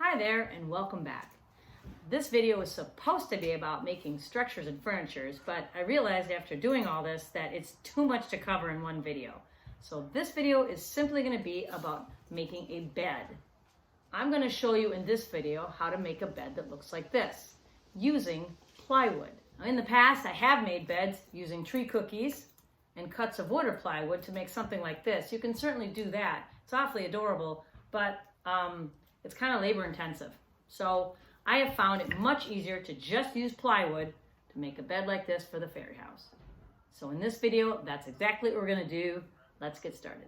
Hi there and welcome back. This video was supposed to be about making structures and furnitures, but I realized after doing all this that it's too much to cover in one video. So this video is simply going to be about making a bed. I'm going to show you in this video how to make a bed that looks like this, using plywood. Now, in the past, I have made beds using tree cookies and cuts of wood or plywood to make something like this. You can certainly do that. It's awfully adorable, but it's kind of labor intensive. So I have found it much easier to just use plywood to make a bed like this for the fairy house. So in this video, that's exactly what we're gonna do. Let's get started.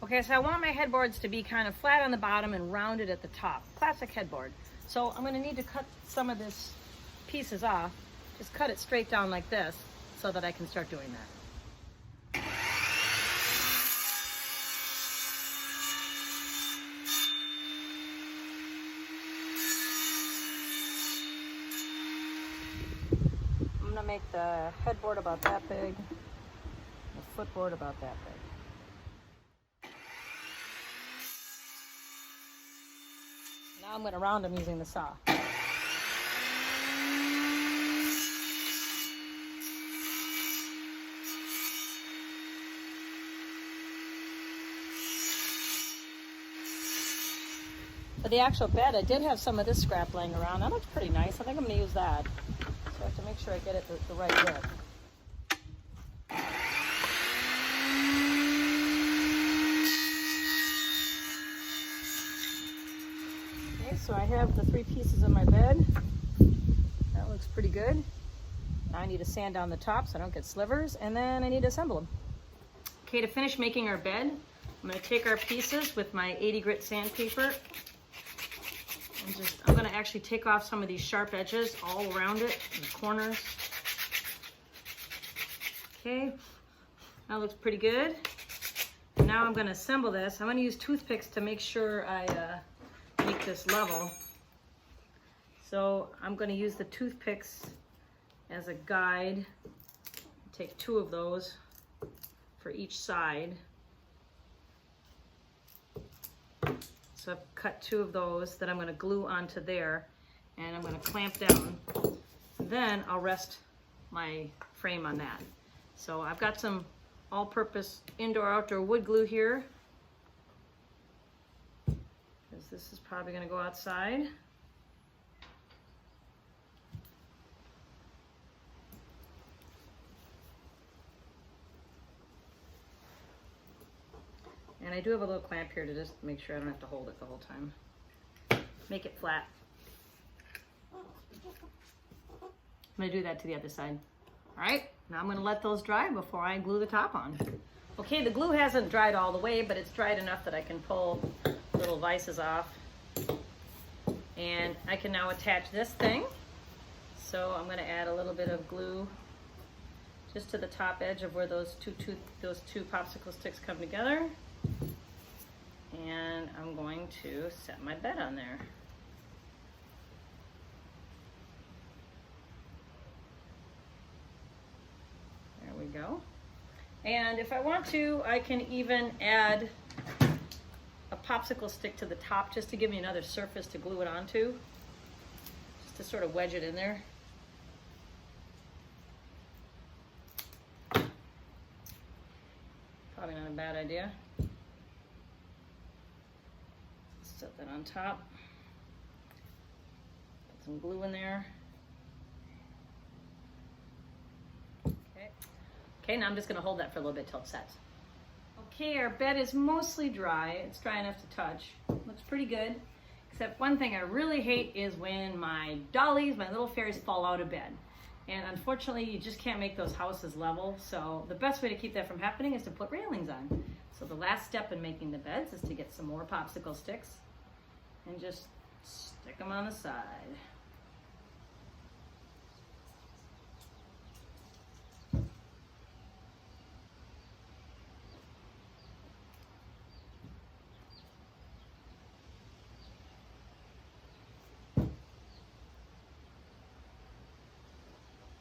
Okay, so I want my headboards to be kind of flat on the bottom and rounded at the top. Classic headboard. So I'm gonna need to cut some of this pieces off. Just cut it straight down like this so that I can start doing that. Make the headboard about that big, the footboard about that big. Now I'm going to round them using the saw. For the actual bed, I did have some of this scrap laying around. That looks pretty nice. I think I'm going to use that. So I have to make sure I get it the right width. Okay, so I have the 3 pieces of my bed. That looks pretty good. Now I need to sand down the top so I don't get slivers, and then I need to assemble them. Okay, to finish making our bed, I'm going to take our pieces with my 80 grit sandpaper. I'm going to actually take off some of these sharp edges all around it, the corners. Okay, that looks pretty good. Now I'm going to assemble this. I'm going to use toothpicks to make sure I make this level. So I'm going to use the toothpicks as a guide. Take 2 of those for each side. So I've cut 2 of those that I'm going to glue onto there, and I'm going to clamp down. Then I'll rest my frame on that. So I've got some all-purpose indoor-outdoor wood glue here, because this is probably going to go outside. And I do have a little clamp here to just make sure I don't have to hold it the whole time. Make it flat. I'm gonna do that to the other side. All right, now I'm gonna let those dry before I glue the top on. Okay, the glue hasn't dried all the way, but it's dried enough that I can pull little vices off. And I can now attach this thing. So I'm gonna add a little bit of glue just to the top edge of where those two popsicle sticks come together. And I'm going to set my bed on there. There we go. And if I want to, I can even add a popsicle stick to the top just to give me another surface to glue it onto, just to sort of wedge it in there. Probably not a bad idea. Set that on top. Put some glue in there. Okay, now I'm just going to hold that for a little bit till it sets. Okay, our bed is mostly dry. It's dry enough to touch. Looks pretty good. Except one thing I really hate is when my dollies, my little fairies, fall out of bed. And unfortunately, you just can't make those houses level. So the best way to keep that from happening is to put railings on. So the last step in making the beds is to get some more popsicle sticks and just stick them on the side.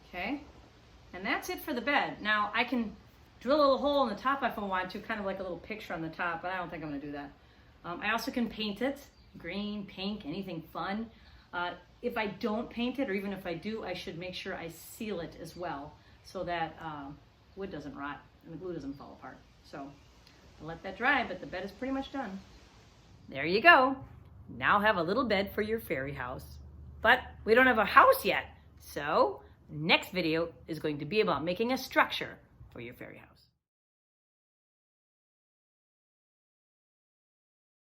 Okay, and that's it for the bed. Now I can drill a little hole in the top if I want to, kind of like a little picture on the top, but I don't think I'm going to do that. I also can paint it green, pink, anything fun. If I don't paint it, or even if I do, I should make sure I seal it as well so that wood doesn't rot and the glue doesn't fall apart. So I'll let that dry, but the bed is pretty much done. There you go. Now have a little bed for your fairy house. But we don't have a house yet. So next video is going to be about making a structure for your fairy house.